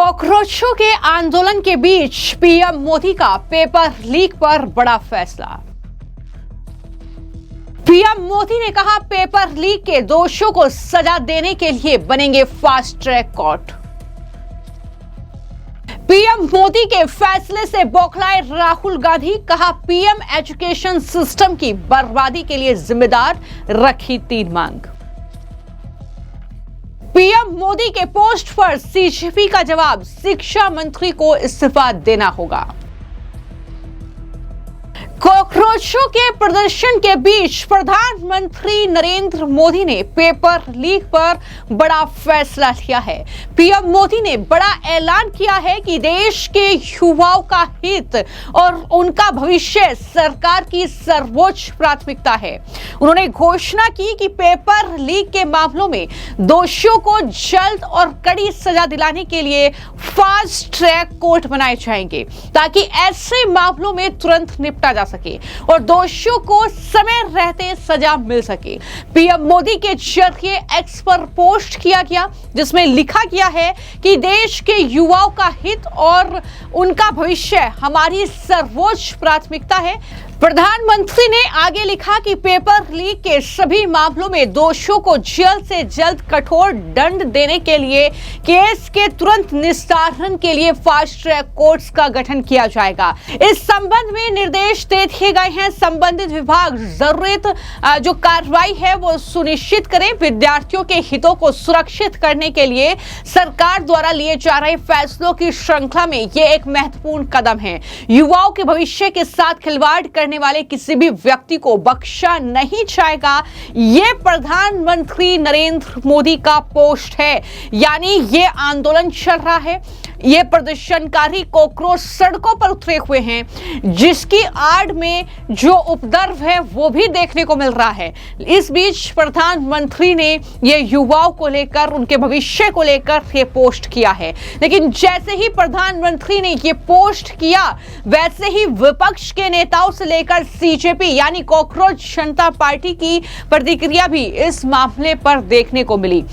कॉकरोचों के आंदोलन के बीच पीएम मोदी का पेपर लीक पर बड़ा फैसला। पीएम मोदी ने कहा, पेपर लीक के दोषियों को सजा देने के लिए बनेंगे fast track court. PM Modi के फैसले से बौखलाए राहुल गांधी, कहा पीएम एजुकेशन सिस्टम की बर्बादी के लिए जिम्मेदार, रखी 3 मांग। पीएम मोदी के पोस्ट पर सीजेपी का जवाब, शिक्षा मंत्री को इस्तीफा देना होगा। कॉकरोचों के प्रदर्शन के बीच प्रधानमंत्री नरेंद्र मोदी ने पेपर लीक पर बड़ा फैसला लिया है। पीएम मोदी ने बड़ा ऐलान किया है कि देश के युवाओं का हित और उनका भविष्य सरकार की सर्वोच्च प्राथमिकता है। उन्होंने घोषणा की कि पेपर लीक के मामलों में दोषियों को जल्द और कड़ी सजा दिलाने के लिए फास्ट ट्रैक कोर्ट बनाए जाएंगे, ताकि ऐसे मामलों में तुरंत निपटा जा सके और दोषियों को समय रहते सजा मिल सके। पीएम मोदी के जरिए एक्स पर पोस्ट किया गया, जिसमें लिखा गया है कि देश के युवाओं का हित और उनका भविष्य हमारी सर्वोच्च प्राथमिकता है। प्रधानमंत्री ने आगे लिखा कि पेपर लीक के सभी मामलों में दोषियों को जल्द से जल्द कठोर दंड देने के लिए केस के तुरंत निस्तारण के लिए फास्ट ट्रैक कोर्ट्स का गठन किया जाएगा। इस संबंध में निर्देश दे दिए गए हैं। संबंधित विभाग जरूरत जो कार्रवाई है वो सुनिश्चित करें। विद्यार्थियों के हितों को सुरक्षित करने के लिए सरकार द्वारा लिए जा रहे फैसलों की श्रृंखला में ये एक महत्वपूर्ण कदम है। युवाओं के भविष्य के साथ खिलवाड़ करने वाले किसी भी व्यक्ति को बख्शा नहीं जाएगा। ये प्रधानमंत्री नरेंद्र मोदी का पोस्ट है, यानी ये आंदोलन चल रहा है। ये प्रदर्शनकारी कॉकरोच सड़कों पर उतरे हुए हैं, जिसकी आड़ में जो उपद्रव है वो भी देखने को मिल रहा है। इस बीच प्रधानमंत्री ने ये युवाओं को लेकर, उनके भविष्य को लेकर ये पोस्ट किया है। लेकिन जैसे ही प्रधानमंत्री ने ये पोस्ट किया, वैसे ही विपक्ष के नेताओं से लेकर सीजेपी यानी कॉकरोच जनता पार्टी की प्रतिक्रिया भी इस मामले पर देखने को मिली।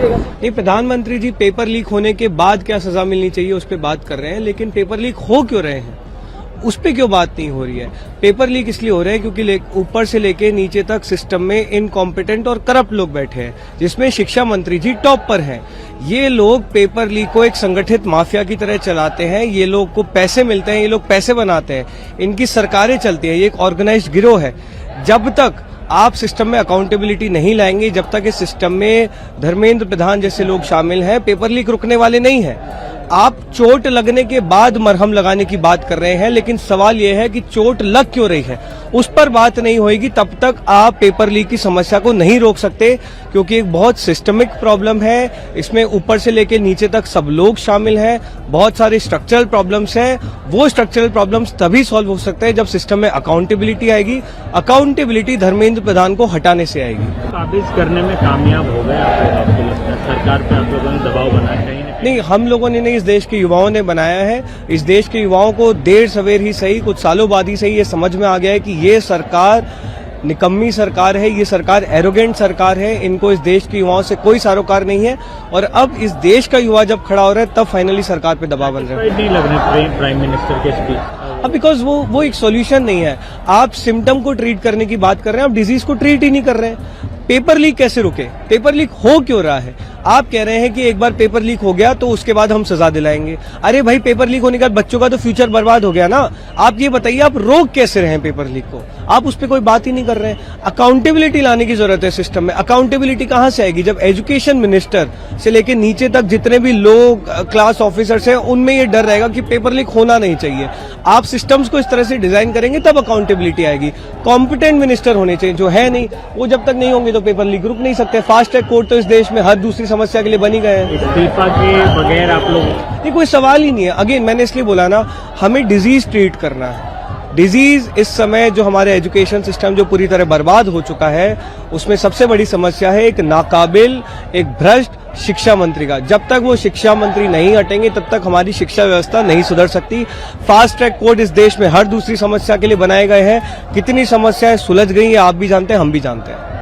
नहीं, प्रधानमंत्री जी पेपर लीक होने के बाद क्या सजा मिलनी चाहिए उस पर बात कर रहे हैं, लेकिन पेपर लीक हो क्यों रहे हैं उस पे क्यों बात नहीं हो रही है। पेपर लीक इसलिए हो रहे हैं क्योंकि ऊपर से लेके नीचे तक सिस्टम में इनकॉम्पिटेंट और करप्ट लोग बैठे हैं, जिसमें शिक्षा मंत्री जी टॉप पर हैं। ये लोग पेपर लीक को एक संगठित माफिया की तरह चलाते हैं। ये लोग को पैसे मिलते हैं, ये लोग पैसे बनाते हैं, इनकी सरकारें चलती है। ये एक ऑर्गेनाइज्ड गिरोह है। जब तक आप सिस्टम में अकाउंटेबिलिटी नहीं लाएंगे, जब तक इस सिस्टम में धर्मेंद्र प्रधान जैसे लोग शामिल हैं, पेपर लीक रुकने वाले नहीं हैं। आप चोट लगने के बाद मरहम लगाने की बात कर रहे हैं, लेकिन सवाल यह है कि चोट लग क्यों रही है, उस पर बात नहीं होगी तब तक आप पेपर लीक की समस्या को नहीं रोक सकते, क्योंकि एक बहुत सिस्टमिक प्रॉब्लम है। इसमें ऊपर से लेकर नीचे तक सब लोग शामिल हैं। बहुत सारे स्ट्रक्चरल प्रॉब्लम्स हैं। वो स्ट्रक्चरल प्रॉब्लम्स तभी सॉल्व हो सकते हैं जब सिस्टम में अकाउंटेबिलिटी आएगी। अकाउंटेबिलिटी धर्मेंद्र प्रधान को हटाने से आएगी। काबिज करने में कामयाब हो गए आपको लगता है? सरकार पे आप लोगों ने दबाव बनाया है? नहीं, हम लोगों ने नहीं, इस देश के युवाओं ने बनाया है। इस देश के युवाओं को देर सवेर ही सही, कुछ सालों बाद ही सही, ये समझ में आ गया है कि ये सरकार निकम्मी सरकार है, ये सरकार एरोगेंट सरकार है। इनको इस देश के युवाओं से कोई सरोकार नहीं है। और अब इस देश का युवा जब खड़ा हो रहा है, तब फाइनली सरकार पे दबाव बन रहा है। नहीं लग रही प्राइम मिनिस्टर के स्पीच, अब बिकॉज वो एक सॉल्यूशन नहीं है। आप सिम्टम को ट्रीट करने की बात कर रहे हैं, आप डिजीज को ट्रीट ही नहीं कर रहे हैं। पेपर लीक कैसे रुके? पेपर लीक हो क्यों रहा है? आप कह रहे हैं कि एक बार पेपर लीक हो गया तो उसके बाद हम सजा दिलाएंगे। अरे भाई, पेपर लीक होने के बाद बच्चों का तो फ्यूचर बर्बाद हो गया ना। आप ये बताइए, आप रोक कैसे रहे हैं पेपर लीक को? आप उस पर कोई बात ही नहीं कर रहे हैं। अकाउंटेबिलिटी लाने की जरूरत है सिस्टम में। अकाउंटेबिलिटी कहां से आएगी जब एजुकेशन मिनिस्टर से लेकर नीचे तक जितने भी लोग क्लास ऑफिसर्स हैं, उनमें ये डर रहेगा कि पेपर लीक होना नहीं चाहिए। आप सिस्टम्स को इस तरह से डिजाइन करेंगे तब अकाउंटेबिलिटी आएगी। कॉम्पिटेंट मिनिस्टर होने चाहिए, जो है नहीं। वो जब तक नहीं होंगे तो पेपर लीक रुक नहीं सकते। फास्ट ट्रैक कोर्ट तो इस देश में हर दूसरी समस्या के लिए बनी गए हैं। इस्तीफा के बगैर आप लोग, ये कोई सवाल ही नहीं है। अगेन मैंने इसलिए बोला ना, हमें डिजीज ट्रीट करना है। डिजीज इस समय जो हमारे एजुकेशन सिस्टम जो पूरी तरह बर्बाद हो चुका है, उसमें सबसे बड़ी समस्या है एक नाकाबिल, एक भ्रष्ट शिक्षा मंत्री का। जब तक वो शिक्षा मंत्री नहीं हटेंगे, तब तक हमारी शिक्षा व्यवस्था नहीं सुधर सकती। फास्ट ट्रैक कोर्ट इस देश में हर दूसरी समस्या के लिए बनाए गए हैं। कितनी समस्याएं सुलझ गई है आप भी जानते हैं, हम भी जानते हैं।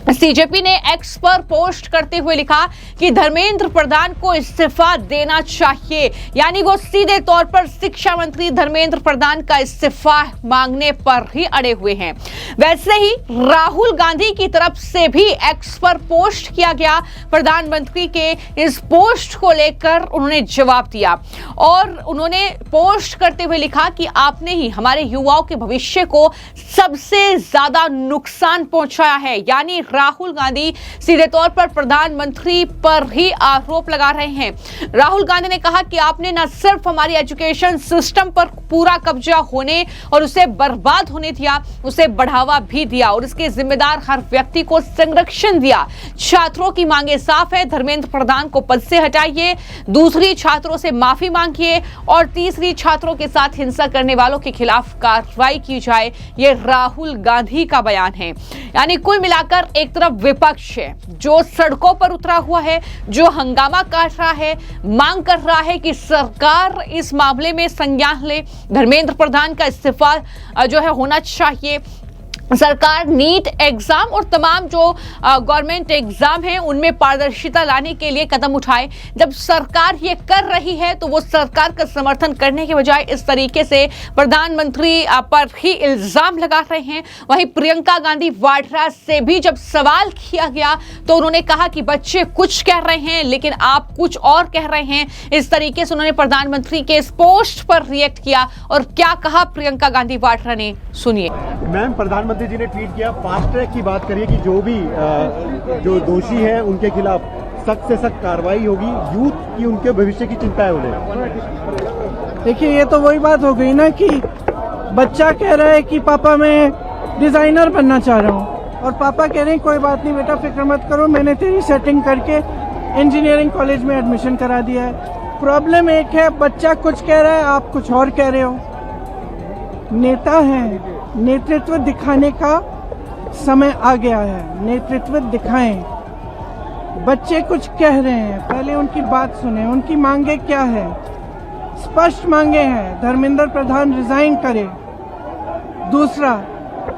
सीजेपी ने एक्स पर पोस्ट करते हुए लिखा कि धर्मेंद्र प्रधान को इस्तीफा देना चाहिए। यानी वो सीधे तौर पर शिक्षा मंत्री धर्मेंद्र प्रधान का इस्तीफा मांगने पर ही अड़े हुए हैं। वैसे ही राहुल गांधी की तरफ से भी एक्स पर पोस्ट किया गया। प्रधानमंत्री के इस पोस्ट को लेकर उन्होंने जवाब दिया और उन्होंने पोस्ट करते हुए लिखा कि आपने ही हमारे युवाओं के भविष्य को सबसे ज्यादा नुकसान पहुंचाया है। यानी राहुल गांधी सीधे तौर पर प्रधानमंत्री पर ही आरोप लगा रहे हैं। राहुल गांधी ने कहा कि आपने न सिर्फ हमारी एजुकेशन सिस्टम पर पूरा कब्जा होने और उसे बर्बाद होने दिया, उसे बढ़ावा भी दिया और इसके जिम्मेदार हर व्यक्ति को संरक्षण दिया। छात्रों की मांगे साफ है, धर्मेंद्र प्रधान को पद से हटाइए, दूसरी छात्रों से माफी मांगिए और तीसरी छात्रों के साथ हिंसा करने वालों के खिलाफ कार्रवाई की जाए। ये राहुल गांधी का बयान है। यानी कुल मिलाकर एक तरफ विपक्ष है जो सड़कों पर उतरा हुआ है, जो हंगामा काट रहा है, मांग कर रहा है कि सरकार इस मामले में संज्ञान ले, धर्मेंद्र प्रधान का इस्तीफा जो है होना चाहिए। सरकार नीट एग्जाम और तमाम जो गवर्नमेंट एग्जाम हैं उनमें पारदर्शिता लाने के लिए कदम उठाए। जब सरकार ये कर रही है तो वो सरकार का समर्थन करने के बजाय इस तरीके से प्रधानमंत्री पर ही इल्जाम लगा रहे हैं। वहीं प्रियंका गांधी वाड्रा से भी जब सवाल किया गया तो उन्होंने कहा कि बच्चे कुछ कह रहे हैं लेकिन आप कुछ और कह रहे हैं। इस तरीके से उन्होंने प्रधानमंत्री के इस पोस्ट पर रिएक्ट किया और क्या कहा प्रियंका गांधी वाड्रा ने, सुनिए। मैम, प्रधानमंत्री जी ने ट्वीट किया, फास्ट ट्रैक की बात करिए कि जो भी जो दोषी है उनके खिलाफ सख्त से सख्त कार्रवाई होगी। यूथ की उनके भविष्य की चिंता है उन्हें। देखिए, ये तो वही बात हो गई ना कि बच्चा कह रहा है कि पापा मैं डिजाइनर बनना चाह रहा हूँ और पापा कह रहे हैं कोई बात नहीं बेटा, फिक्र मत करो, मैंने तेरी सेटिंग करके इंजीनियरिंग कॉलेज में एडमिशन करा दिया है। प्रॉब्लम एक है, बच्चा कुछ कह रहा है, आप कुछ और कह रहे हो। नेता है, नेतृत्व दिखाने का समय आ गया है, नेतृत्व दिखाएं। बच्चे कुछ कह रहे हैं, पहले उनकी बात सुने, उनकी मांगे क्या है। स्पष्ट मांगे हैं, धर्मेंद्र प्रधान रिजाइन करे। दूसरा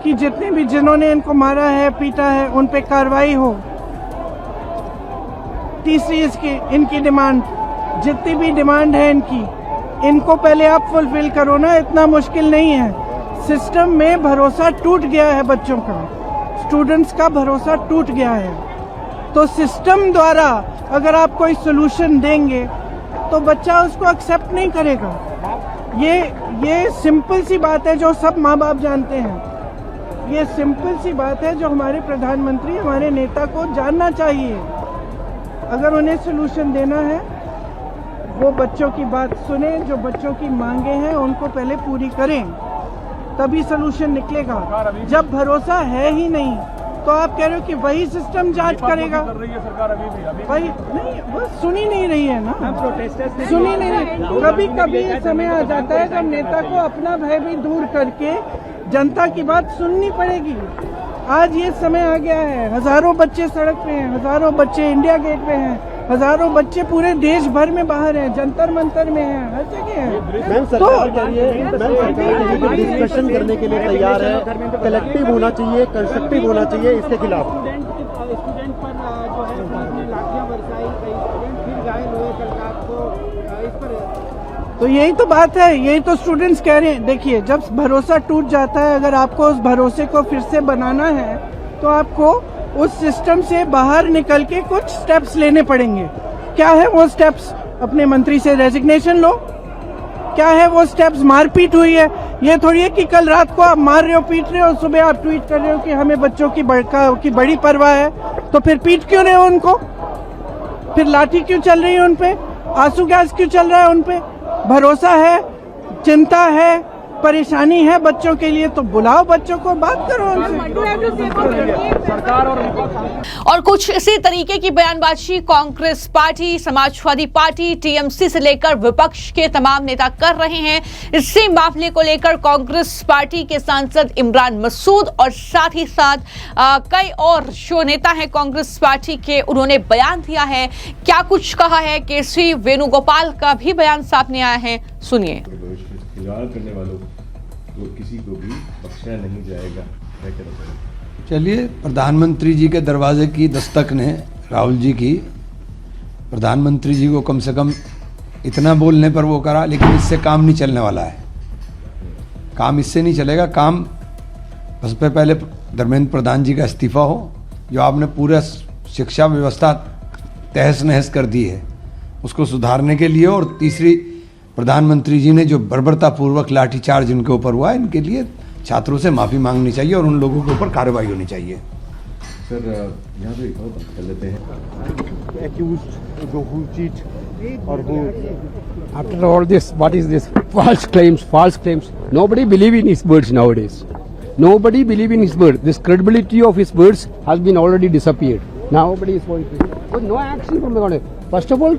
कि जितने भी जिन्होंने इनको मारा है, पीटा है, उन पे कार्रवाई हो। तीसरी इनकी डिमांड, जितनी भी डिमांड है इनको पहले आप फुलफिल करो ना, इतना मुश्किल नहीं है। सिस्टम में भरोसा टूट गया है, बच्चों का, स्टूडेंट्स का भरोसा टूट गया है। तो सिस्टम द्वारा अगर आप कोई सोल्यूशन देंगे तो बच्चा उसको एक्सेप्ट नहीं करेगा। ये सिंपल सी बात है जो सब माँ बाप जानते हैं। ये सिंपल सी बात है जो हमारे प्रधानमंत्री, हमारे नेता को जानना चाहिए। अगर उन्हें सोल्यूशन देना है, वो बच्चों की बात सुने, जो बच्चों की मांगे हैं उनको पहले पूरी करें, तभी सोल्यूशन निकलेगा। जब भरोसा है ही नहीं तो आप कह रहे हो कि वही सिस्टम जांच करेगा। कर रही है सरकार अभी वही नहीं, बस सुनी नहीं रही है ना, सुनी नहीं रही। कभी कभी समय आ जाता है जब नेता को अपना भय भी दूर करके जनता की बात सुननी पड़ेगी। आज ये समय आ गया है, हजारों बच्चे सड़क पे हैं, हजारों बच्चे इंडिया गेट पे हैं, हजारों बच्चे पूरे देश भर में बाहर हैं, जंतर मंतर में हैं, हर जगह हैं। मैम, सरकार कह रही है, सरकार डिस्कशन करने के लिए तैयार है, कलेक्टिव होना चाहिए, कंस्ट्रक्टिव होना चाहिए इसके खिलाफ। स्टूडेंट पर जो है लाठियां बरसाई, कई स्टूडेंट फिर घायल हुए कल रात को, इस पर तो यही तो बात है, यही तो स्टूडेंट्स कह रहे हैं। देखिए, जब भरोसा टूट जाता है, अगर आपको उस भरोसे को फिर से बनाना है तो आपको उस सिस्टम से बाहर निकल के कुछ स्टेप्स लेने पड़ेंगे। क्या है वो स्टेप्स? अपने मंत्री से रेजिग्नेशन लो। क्या है वो स्टेप्स? मारपीट हुई है, ये थोड़ी है कि कल रात को आप मार रहे हो, पीट रहे हो, सुबह आप ट्वीट कर रहे हो कि हमें बच्चों की बड़ी परवाह है, तो फिर पीट क्यों रहे हो उनको? फिर लाठी क्यों चल रही है उन पे? आंसू गैस क्यों चल रहा है उन पे? भरोसा है, चिंता है, परेशानी है बच्चों के लिए, तो बुलाओ बच्चों को, बात करो उनसे। और कुछ इसी तरीके की बयानबाजी Congress party, Samajwadi party, TMC से लेकर विपक्ष के तमाम नेता कर रहे हैं। इसी मामले को लेकर कांग्रेस पार्टी के सांसद इमरान मसूद और साथ ही साथ कई और जो नेता हैं कांग्रेस पार्टी के, उन्होंने बयान दिया है। क्या कुछ कहा है केसी वेणुगोपाल का भी बयान सामने आया है, सुनिए। करने वालों को किसी को भी बख्शा नहीं जाएगा। क्या कहना चाहिए? चलिए, प्रधानमंत्री जी के दरवाजे की दस्तक ने राहुल जी की, प्रधानमंत्री जी को कम से कम इतना बोलने पर वो करा, लेकिन इससे काम नहीं चलने वाला है। काम इससे नहीं चलेगा। काम बस पे पहले धर्मेंद्र प्रधान जी का इस्तीफा हो, जो आपने पूरा शिक्षा व्यवस्था तहस नहस कर दी है, उसको सुधारने के लिए, और तीसरी प्रधानमंत्री जी ने जो बर्बरतापूर्वक लाठीचार्ज इनके ऊपर हुआ, इनके लिए छात्रों से माफ़ी मांगनी चाहिए और उन लोगों के ऊपर कार्रवाई होनी चाहिए। सर यहाँ पे एक और बात कर लेते हैं, एक्यूज्ड जो हु चीट और वो After all this, what is this? False claims. Nobody believe in his words nowadays. Nobody believe in his words. This credibility of his words has been already disappeared. Nobody is going to. So no action from the government. First of all,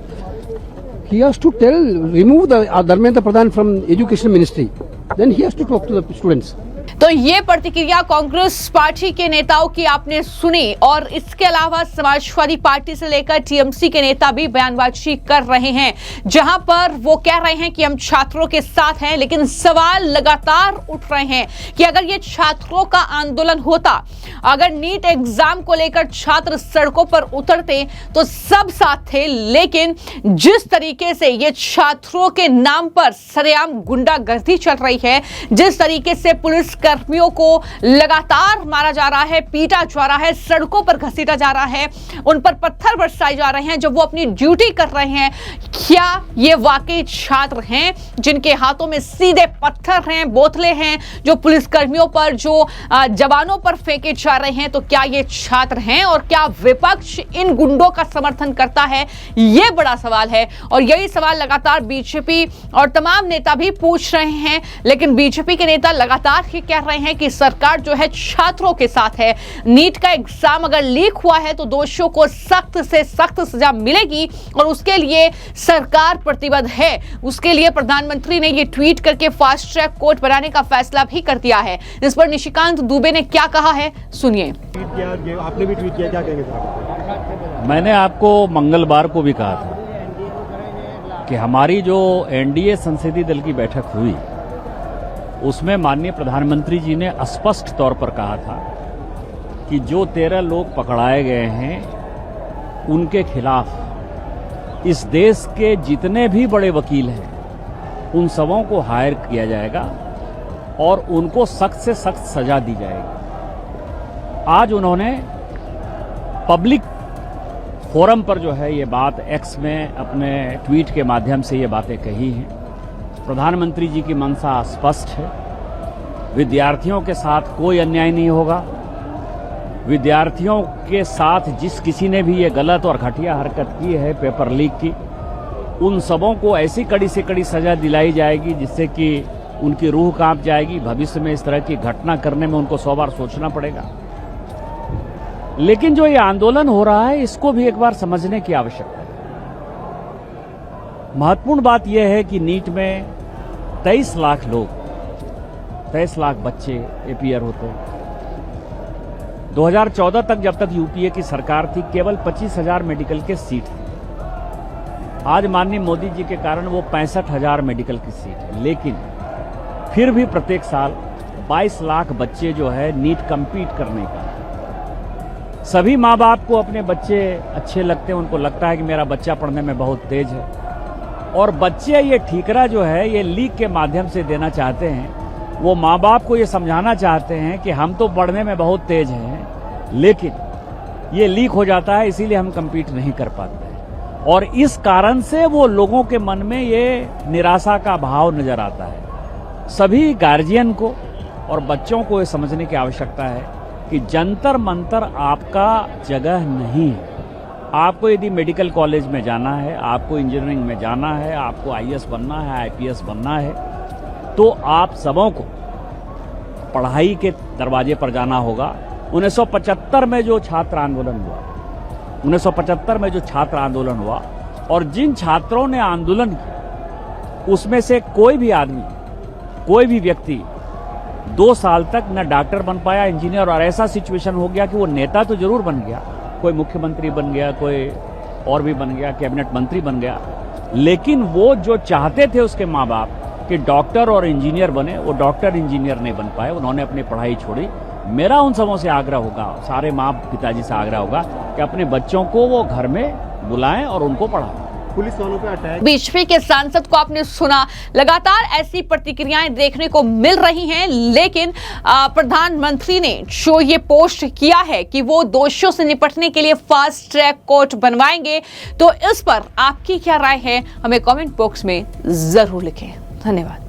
he has to remove the Dharmendra Pradhan from Education Ministry. Then he has to talk to the students. तो ये प्रतिक्रिया Congress party के नेताओं की आपने सुनी, और इसके अलावा समाजवादी पार्टी से लेकर टीएमसी के नेता भी बयानबाजी कर रहे हैं, जहां पर वो कह रहे हैं कि हम छात्रों के साथ हैं। लेकिन सवाल लगातार उठ रहे हैं कि अगर ये छात्रों का आंदोलन होता, अगर नीट एग्जाम को लेकर छात्र सड़कों पर उतरते तो सब साथ थे, लेकिन जिस तरीके से ये छात्रों के नाम पर सरेआम गुंडागर्दी चल रही है, जिस तरीके से पुलिस कर्मियों को लगातार मारा जा रहा है, पीटा जा रहा है, सड़कों पर घसीटा जा रहा है, उन पर पत्थर बरसाए जा रहे हैं जब वो अपनी ड्यूटी कर रहे हैं, क्या ये वाकई छात्र हैं जिनके हाथों में सीधे पत्थर हैं, बोतलें हैं, जो पुलिस कर्मियों पर, जो जवानों पर फेंके जा रहे हैं? तो क्या ये छात्र हैं, और क्या विपक्ष इन गुंडों का समर्थन करता है? ये बड़ा सवाल है, और यही सवाल लगातार बीजेपी और तमाम नेता भी पूछ रहे हैं। लेकिन बीजेपी के नेता लगातार ही कह रहे हैं कि सरकार जो है छात्रों के साथ है। नीट का एग्जाम अगर लीक हुआ है तो दोषियों को सख्त से सख्त सजा मिलेगी, और उसके लिए सरकार प्रतिबद्ध है। उसके लिए प्रधानमंत्री ने ये ट्वीट करके फास्ट ट्रैक कोर्ट बनाने का फैसला भी कर दिया है। इस पर निशिकांत दुबे ने क्या कहा है, सुनिए। ट्वीट किया, आपने भी ट्वीट किया, क्या कहेंगे सर? मैंने आपको मंगलवार को भी कहा था कि हमारी जो एनडीए संसदीय दल की बैठक हुई, उसमें माननीय प्रधानमंत्री जी ने स्पष्ट तौर पर कहा था कि जो 13 लोग पकड़ाए गए हैं, उनके खिलाफ इस देश के जितने भी बड़े वकील हैं, उन सबों को हायर किया जाएगा और उनको सख्त से सख्त सजा दी जाएगी। आज उन्होंने पब्लिक फोरम पर जो है ये बात एक्स में अपने ट्वीट के माध्यम से ये बातें कही हैं। प्रधानमंत्री जी की मंशा स्पष्ट है, विद्यार्थियों के साथ कोई अन्याय नहीं होगा। विद्यार्थियों के साथ जिस किसी ने भी ये गलत और घटिया हरकत की है पेपर लीक की, उन सबों को ऐसी कड़ी से कड़ी सजा दिलाई जाएगी जिससे कि उनकी रूह कांप जाएगी। भविष्य में इस तरह की घटना करने में उनको 100 बार सोचना पड़ेगा। लेकिन जो ये आंदोलन हो रहा है, इसको भी एक बार समझने की आवश्यकता है। महत्वपूर्ण बात यह है कि नीट में 23 लाख लोग, 23 लाख बच्चे अपीयर होते हैं। 2014 तक जब तक यूपीए की सरकार थी, केवल 25,000 मेडिकल के सीट थे। आज माननीय मोदी जी के कारण वो 65,000 मेडिकल की सीट है। लेकिन फिर भी प्रत्येक साल 22 लाख बच्चे जो है नीट कंपीट करने का। सभी माँ बाप को अपने बच्चे अच्छे लगते हैं, उनको लगता है कि मेरा बच्चा पढ़ने में बहुत तेज है, और बच्चे ये ठीकरा जो है ये लीक के माध्यम से देना चाहते हैं। वो माँ बाप को ये समझाना चाहते हैं कि हम तो पढ़ने में बहुत तेज हैं, लेकिन ये लीक हो जाता है, इसीलिए हम कंपीट नहीं कर पाते हैं। और इस कारण से वो लोगों के मन में ये निराशा का भाव नजर आता है। सभी गार्जियन को और बच्चों को ये समझने की आवश्यकता है कि जंतर मंतर आपका जगह नहीं है। आपको यदि मेडिकल कॉलेज में जाना है, आपको इंजीनियरिंग में जाना है, आपको आईएएस बनना है, आईपीएस बनना है, तो आप सबों को पढ़ाई के दरवाजे पर जाना होगा। 1975 में जो छात्र आंदोलन हुआ, 1975 में जो छात्र आंदोलन हुआ, और जिन छात्रों ने आंदोलन किया, उसमें से कोई भी आदमी, कोई भी व्यक्ति 2 साल तक न डॉक्टर बन पाया, इंजीनियर, और ऐसा सिचुएशन हो गया कि वो नेता तो जरूर बन गया, कोई मुख्यमंत्री बन गया, कोई और भी बन गया, कैबिनेट मंत्री बन गया, लेकिन वो जो चाहते थे उसके माँ बाप कि डॉक्टर और इंजीनियर बने, वो डॉक्टर इंजीनियर नहीं बन पाए। उन्होंने अपनी पढ़ाई छोड़ी। मेरा उन सबों से आग्रह होगा, सारे माँ पिताजी से आग्रह होगा कि अपने बच्चों को वो घर में बुलाएं और उनको पढ़ाएं। पुलिस वालों पे अटैक। बीजेपी के सांसद को आपने सुना, लगातार ऐसी प्रतिक्रियाएं देखने को मिल रही हैं, लेकिन प्रधानमंत्री ने जो ये पोस्ट किया है कि वो दोषियों से निपटने के लिए फास्ट ट्रैक कोर्ट बनवाएंगे, तो इस पर आपकी क्या राय है, हमें कमेंट बॉक्स में जरूर लिखें। धन्यवाद।